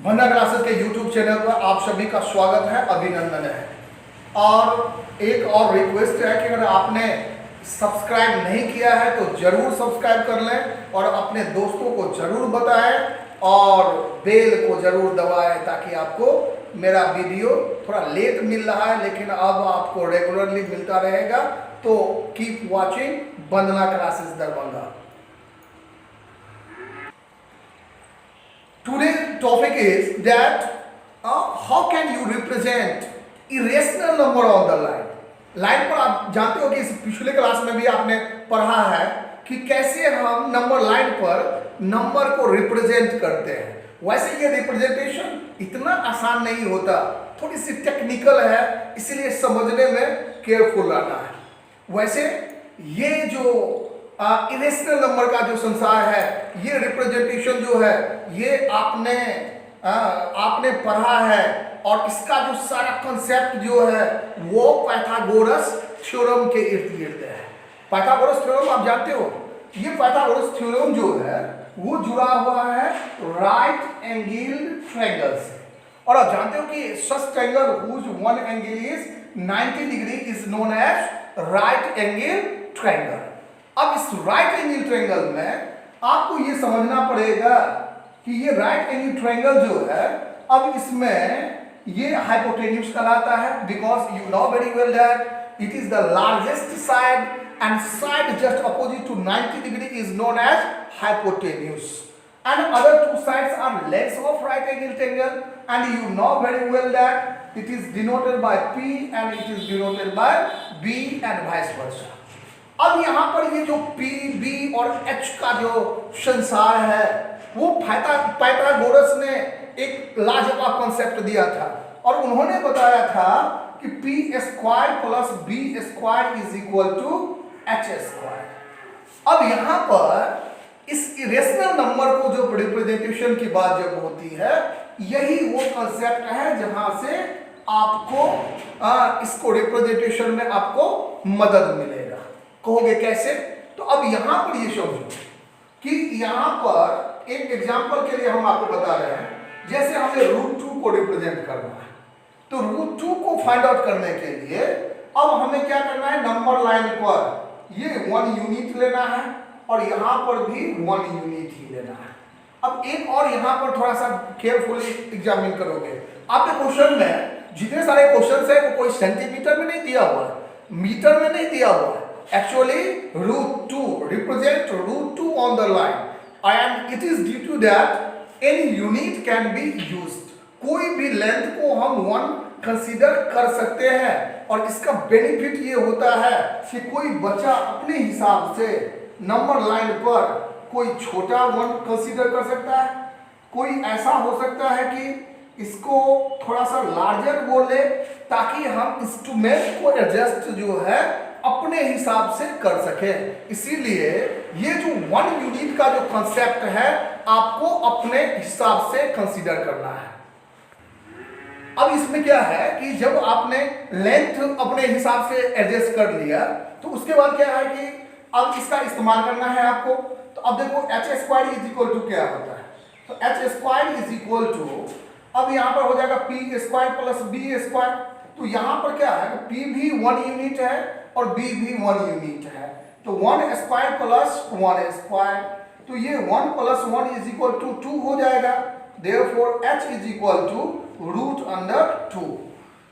वंदना classes के YouTube channel पर आप सभी का स्वागत है, अभिनंदन है। और एक और रिक्वेस्ट है कि अगर आपने सब्सक्राइब नहीं किया है तो जरूर सब्सक्राइब कर लें और अपने दोस्तों को जरूर बताएं और बेल को जरूर दबाएं ताकि आपको मेरा वीडियो थोड़ा लेट मिल रहा है लेकिन अब आपको रेगुलरली मिलता रहेगा। तो keep watching Vandana classes Darbhanga. Today's topic is that how can you represent irrational number on the line? Line पर आप जानते हो कि इस पिछले क्लास में भी आपने पढ़ा है कि कैसे हम नंबर लाइन पर नंबर को रिप्रेजेंट करते हैं। वैसे ये रिप्रेजेंटेशन इतना आसान नहीं होता, थोड़ी सी टेक्निकल है, इसलिए समझने में केयरफुल रहना है। वैसे ये जो इरेशनल नंबर का जो संसार है, ये रिप्रेजेंटेशन जो है ये आपने पढ़ा है और इसका जो सारा कंसेप्ट जो है वो पाइथागोरस थ्योरम के इर्द गिर्द है। पाइथागोरस थ्योरम आप जानते हो, ये पाइथागोरस थ्योरम जो है वो जुड़ा हुआ है राइट एंगल ट्रायंगल से। और आप जानते हो कि such triangle whose one angle is 90 degree is known as right angle triangle. अब इस राइट एंगल ट्रायंगल में आपको ये समझना पड़ेगा कि ये राइट एंगल ट्रायंगल जो है, अब इसमें ये हाइपोटेन्यूज कहलाता है because you know very well that it is the largest side and side just opposite to 90 degree is known as hypotenuse and other two sides are legs of right angle triangle and you know very well that it is denoted by P and it is denoted by B and vice versa। अब यहाँ पर ये जो P, B और H का जो संसार है वो पाइथागोरस ने एक लाजवाब कॉन्सेप्ट दिया था और उन्होंने बताया था कि P square plus B square is equal to H square. अब यहाँ पर इस इरेशनल नंबर को जो रिप्रेजेंटेशन की बात जब होती है, यही वो कॉन्सेप्ट है जहां से आपको इसको रिप्रेजेंटेशन में आपको मदद मिलेगा। कहोगे कैसे? तो अब यहां पर ये समझो कि यहां पर एक एग्जांपल के लिए हम आपको बता रहे हैं, जैसे हमें √2 को रिप्रेजेंट करना है तो √2 को फाइंड आउट करने के लिए अब हमें क्या करना है, नंबर लाइन पर ये 1 यूनिट लेना है और यहां पर भी 1 यूनिट ही लेना है। अब एक और यहां पर थोड़ा सा केयरफुली एग्जामिन करोगे, आपके क्वेश्चन में जितने सारे क्वेश्चंस है वो कोई सेंटीमीटर में नहीं दिया हुआ है, मीटर में नहीं दिया हुआ है। Actually √2 represent √2 on the line and it is due to that any unit can be used. कोई भी लेंथ को हम 1 कंसीडर कर सकते हैं और इसका बेनिफिट ये होता है कि कोई बच्चा अपने हिसाब से नंबर लाइन पर कोई छोटा 1 कंसीडर कर सकता है, कोई ऐसा हो सकता है कि इसको थोड़ा सा लार्जर बोले ताकि हम इंस्ट्रूमेंट को एडजस्ट जो है अपने हिसाब से कर सकें। इसीलिए ये जो 1 यूनिट का जो कंसेप्ट है आपको अपने हिसाब से कंसीडर करना है। अब इसमें क्या है कि जब आपने लेंथ अपने हिसाब से एडजस्ट कर लिया तो उसके बाद क्या है कि अब इसका इस्तेमाल करना है आपको। तो अब देखो H square is equal to क्या होता है, तो H square is equal to, अब यहाँ पर हो जाएगा P square plus B square. तो यहाँ पर क्या है, P भी 1 यूनिट है और B भी 1 यूनिट है, तो 1 स्क्वायर प्लस 1 स्क्वायर, तो ये 1 प्लस 1 इज इक्वल टू 2 हो जाएगा। Therefore H is equal to √2।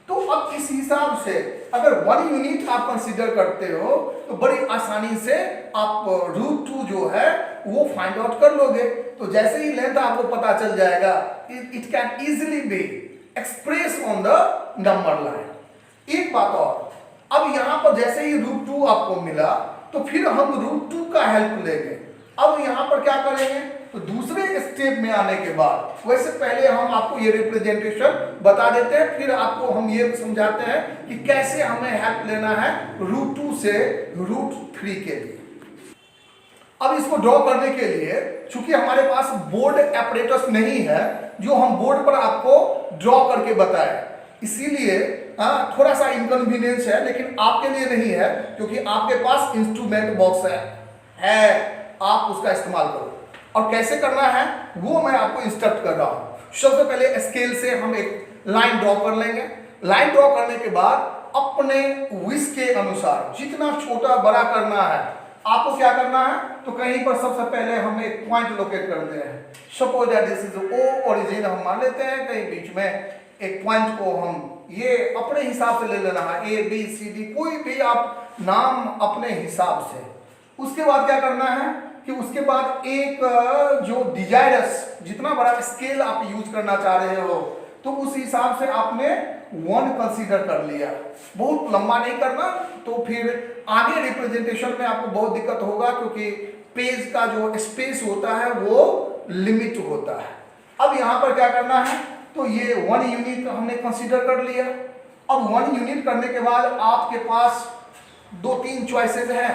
तो अब इस हिसाब से अगर 1 यूनिट आप कंसीडर करते हो तो बड़ी आसानी से आप √2 जो है वो फाइंड आउट कर लोगे। तो जैसे ही लेंथ आपको पता चल जाएगा, it can easily be express on the number line. एक बात और, अब यहां पर जैसे ही √2 आपको मिला तो फिर हम √2 का हेल्प लेंगे। अब यहां पर क्या करेंगे, तो दूसरे स्टेप में आने के बाद, वैसे पहले हम आपको ये रिप्रेजेंटेशन बता देते हैं, फिर आपको हम ये समझाते हैं कि कैसे हमें हेल्प लेना है √2 से √3 के लिए। अब इसको ड्रॉ करने के लिए चूंकि हमारे पास बोर्ड एपरेटस नहीं है जो हम बोर्ड पर आपको ड्रॉ करके बताए, इसीलिए थोड़ा सा इनकन्वीनियंस है, लेकिन आपके लिए नहीं है क्योंकि आपके पास इंस्ट्रूमेंट बॉक्स है, आप उसका इस्तेमाल करो। और कैसे करना है वो मैं आपको इंस्ट्रक्ट कर रहा हूं। सबसे पहले स्केल से हम एक लाइन ड्रॉ कर लेंगे। लाइन ड्रॉ करने के बाद अपने विश के अनुसार जितना छोटा बड़ा करना है आपको क्या करना है, तो कहीं पर सबसे पहले हम एक पॉइंट लोकेट करते हैं। Suppose that this is O origin हम मान लेते हैं, कहीं बीच में एक पॉइंट को हम ये अपने हिसाब से ले लेना है, ए बी सी डी कोई भी आप नाम अपने हिसाब से। उसके बाद क्या करना है कि उसके बाद एक जो डिजायरस जितना बड़ा स्केल आप यूज करना चाह रहे हो तो उस हिसाब से आपने 1 कंसीडर कर लिया। बहुत लंबा नहीं करना, तो फिर आगे रिप्रेजेंटेशन में आपको बहुत दिक्कत होगा क्योंकि पेज का जो स्पेस होता है वो लिमिट होता है। अब यहां पर क्या करना है, तो ये 1 यूनिट हमने कंसीडर कर लिया। अब 1 यूनिट करने के बाद आपके पास 2-3 चॉइसेस हैं।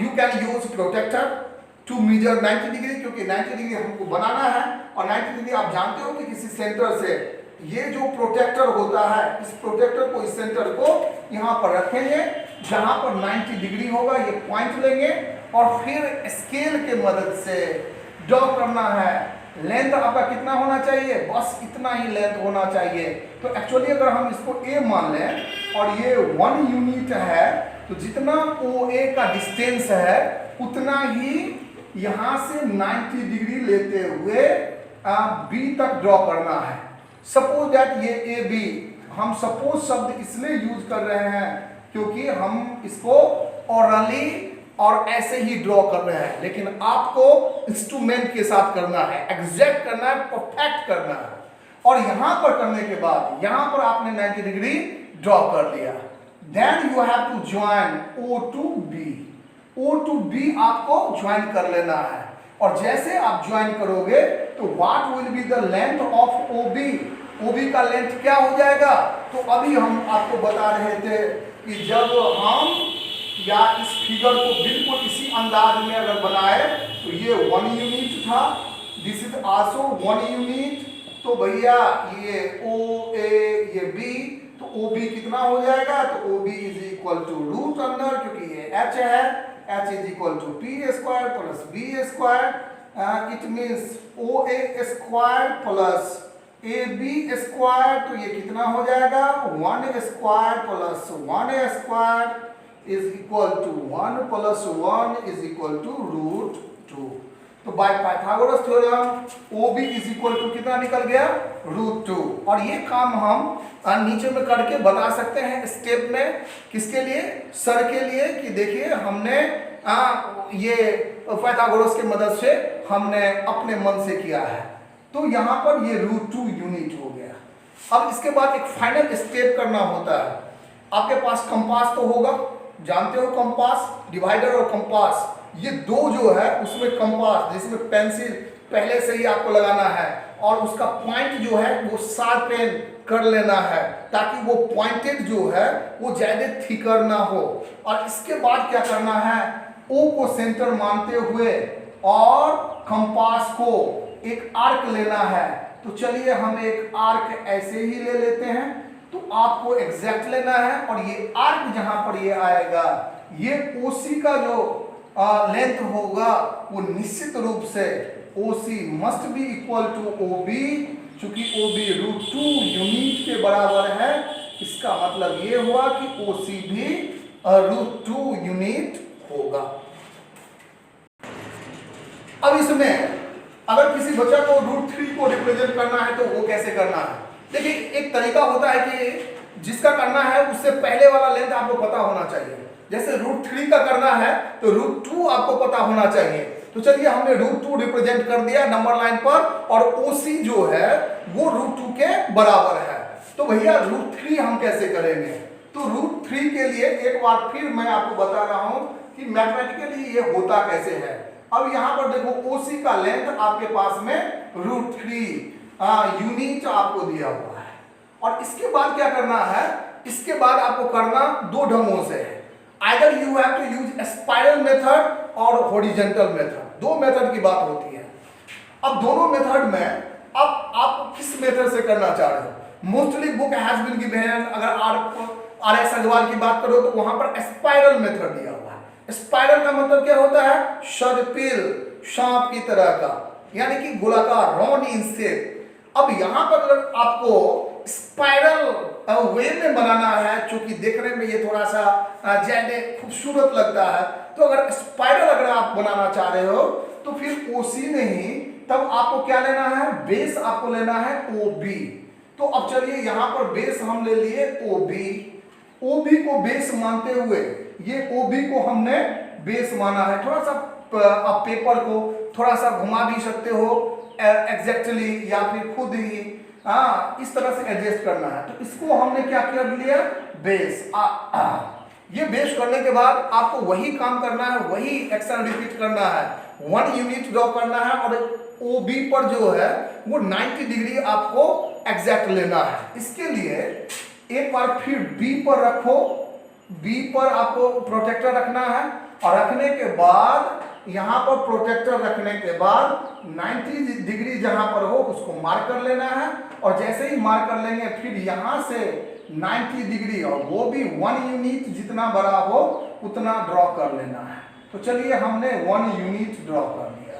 You can use protractor to measure 90 degree, क्योंकि 90 डिग्री हमको बनाना है और 90 डिग्री आप जानते हो कि किसी सेंटर से ये जो प्रोटेक्टर होता है, इस प्रोटेक्टर को, इस सेंटर को यहाँ पर रखेंगे जहां पर 90 डिग्री होगा, ये पॉइंट लेंगे और फिर स्केल के मदद से ड्रॉ करना है। लेंथ आपका कितना होना चाहिए, बस इतना ही लेंथ होना चाहिए। तो एक्चुअली अगर हम इसको a मान लें और ये 1 यूनिट है तो जितना OA का डिस्टेंस है उतना ही यहां से 90 डिग्री लेते हुए B तक ड्रॉ करना है। सपोज दैट ये AB, हम सपोज शब्द इसलिए यूज कर रहे हैं क्योंकि हम इसको ओरली और ऐसे ही ड्रॉ कर रहे हैं, लेकिन आपको इंस्ट्रूमेंट के साथ करना है, एग्जैक्ट करना है, परफेक्ट करना है। और यहां पर करने के बाद यहां पर आपने 90 डिग्री ड्रॉ कर लिया। Then you have to join O to B। O to B आपको ज्वाइन कर लेना है और जैसे आप ज्वाइन करोगे तो what will be the length of OB। OB का लेंथ क्या हो जाएगा, तो अभी हम आपको बता रहे थे कि जब हम या इस फिगर को बिल्कुल इसी अंदाज में अगर बनाए तो ये 1 यूनिट था, दिस इज आल्सो 1 यूनिट। तो भैया ये OA ये B, तो OB कितना हो जाएगा, तो OB is equal to root under, क्योंकि ये H है, H is equal to P square plus B square. It means OA square plus AB square, तो ये कितना हो जाएगा 1 square plus 1 square is equal to 1 plus 1 is equal to root 2। तो by Pythagoras theorem OB is equal to कितना निकल गया, root 2। और ये काम हम नीचे में करके बता सकते हैं स्टेप में, किसके लिए, सर के लिए, कि देखिए हमने ये पाइथागोरस की मदद से हमने अपने मन से किया है। तो यहाँ पर ये रूट 2 यूनिट हो गया। अब इसके बाद एक फाइनल स्टेप करना होता है। आपके पास कंपास तो होगा, जानते हो कंपास, डिवाइडर और कंपास, ये दो जो है उसमें कंपास जिसमें पेंसिल पहले से ही आपको लगाना है और उसका पॉइंट जो है वो शार्पेन कर लेना है ताकि वो पॉइंटेड जो है वो ज्यादा थिकर ना हो। और इसके बाद क्या करना है, O को सेंटर मानते हुए और कंपास को एक आर्क लेना है। तो चलिए हम एक आर्क ऐसे ही ले लेते हैं, तो आपको एग्जैक्ट लेना है और ये आर्क जहां पर ये आएगा, ये OC का जो लेंथ होगा वो निश्चित रूप से OC must be equal to OB, चूंकि OB रूट 2 यूनिट के बराबर है। इसका मतलब ये हुआ कि OC भी रूट 2 यूनिट होगा। अब इसमें अगर किसी बच्चा को रूट 3 को रिप्रेजेंट करना है तो वो कैसे करना है, देखिए एक तरीका होता है कि जिसका करना है उससे पहले वाला लेंथ आपको पता होना चाहिए। जैसे रूट 3 का करना है तो रूट 2 आपको पता होना चाहिए। तो चलिए हमने रूट 2 रिप्रेजेंट कर दिया नंबर लाइन पर और OC जो है वो रूट 2 के बराबर है। तो भैया रूट 3 हम कैसे करेंगे, तो रूट 3 के लिए एक बार फिर मैं आपको बता रहा हूं कि मैथमेटिकली ये होता कैसे है। अब यहां पर देखो OC का लेंथ आपके पास में रूट 3 यूनिट आपको दिया हुआ है। और इसके बाद क्या करना है, इसके बाद आपको करना दो ढंगों से है। Either you have to use spiral method और हॉरिजॉन्टल मेथड, दो मेथड की बात होती है। अब दोनों मेथड में अब आप किस मेथड से करना चाह रहे हो, mostly book has been given. अगर RS अग्रवाल की बात करो तो वहां पर स्पाइरल मेथड दिया हुआ है। स्पाइरल का मतलब क्या होता है, सर्पिल सांप की तरह का, यानी कि गोलाकार, राउंड इन शेप। अब यहां पर अगर आपको स्पाइरल वे में बनाना है, क्योंकि देखने में ये थोड़ा सा ज्यादा खूबसूरत लगता है, तो अगर स्पाइरल अगर आप बनाना चाह रहे हो तो फिर ओसी नहीं, तब आपको क्या लेना है, बेस आपको लेना है ओबी। तो अब चलिए यहां पर बेस हम ले लिए ओबी, ओबी को बेस मानते हुए ये ओबी को हमने बेस माना है। थोड़ा सा आप पेपर को थोड़ा सा घुमा भी सकते हो एग्जैक्टली, या फिर खुद ही इस तरह से एडजस्ट करना है। तो इसको हमने क्या कर लिया, बेस। ये बेस करने के बाद आपको वही काम करना है, वही एक्शन रिपीट करना है, 1 यूनिट ड्रॉ करना है, और ओबी पर जो है वो 90 डिग्री आपको एग्जैक्ट लेना है। इसके लिए एक बार फिर बी पर रखो, बी पर आपको प्रोटेक्टर रखना है, और रखने के बाद यहां पर प्रोटेक्टर रखने के बाद 90 डिग्री जहां पर हो उसको मार्क कर लेना है, और जैसे ही मार्क कर लेंगे फिर यहां से 90 डिग्री, और वो भी 1 यूनिट जितना बड़ा हो उतना ड्रॉ कर लेना है। तो चलिए हमने 1 यूनिट ड्रॉ कर लिया।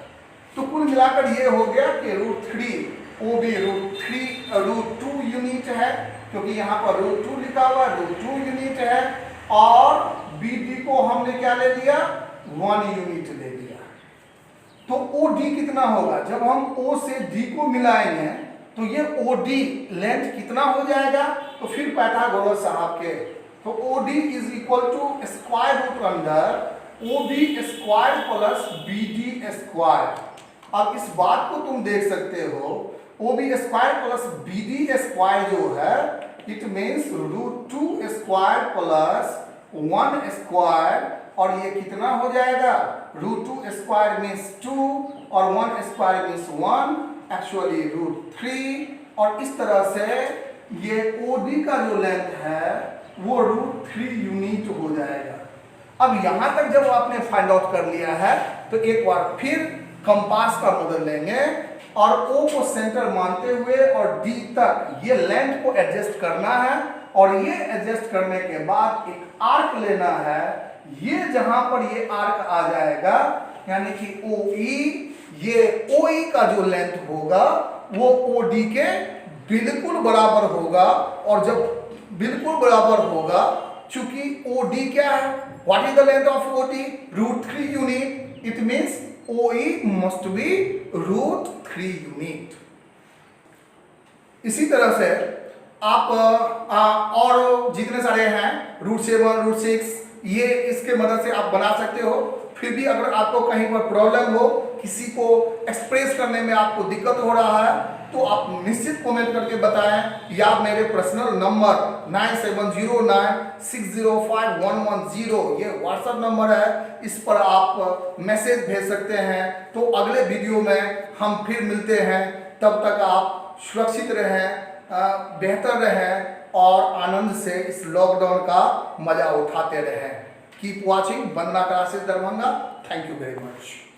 तो कुल मिलाकर ये हो गया कि √3 OB √2 यूनिट है, क्योंकि यहाँ पर √2 लिखा हुआ है, √2 यूनिट है, और BD को हमने क्या ले लिया, 1 यूनिट ले लिया। तो OD कितना होगा, जब हम O से D को मिलाएंगे तो ये OD लेंथ कितना हो जाएगा, तो फिर पाइथागोरस साहब के, तो OD is equal to square root under OB square plus BD square. अब इस बात को तुम देख सकते हो, OB square plus BD square जो है, it means √2 square plus 1 square, और ये कितना हो जाएगा, √2 स्क्वायर मीन्स 2 और 1 स्क्वायर मीन्स 1, एक्चुअली √3, और इस तरह से ये OD का जो लेंथ है वो √3 यूनिट हो जाएगा। अब यहां तक जब आपने फाइंड आउट कर लिया है तो एक बार फिर कंपास का मदद लेंगे और O को सेंटर मानते हुए और D तक ये लेंथ को एडजस्ट करना है, और ये एडजस्ट करने के बाद एक आर्क लेना है। ये जहां पर ये आर्क आ जाएगा, यानी कि OE, ये OE का जो लेंथ होगा वो OD के बिल्कुल बराबर होगा, और जब बिल्कुल बराबर होगा, चूंकि OD क्या है, what is the length of OD, √3 unit, it means OE must be √3 unit. इसी तरह से आप और जितने सारे हैं √7, √6, ये इसके मदद से आप बना सकते हो। फिर भी अगर आपको कहीं पर प्रॉब्लम हो, किसी को एक्सप्रेस करने में आपको दिक्कत हो रहा है, तो आप निश्चित कमेंट करके बताएं, या मेरे पर्सनल नंबर 9709605110 ये व्हाट्सएप नंबर है, इस पर आप मैसेज भेज सकते हैं। तो अगले वीडियो में हम फिर मिलते हैं, तब तक आप सुरक्षित रहें, बेहतर रहें, और आनंद से इस लॉकडाउन का मजा उठाते रहें। Keep watching Vandana classes Darbhanga. Thank you very much.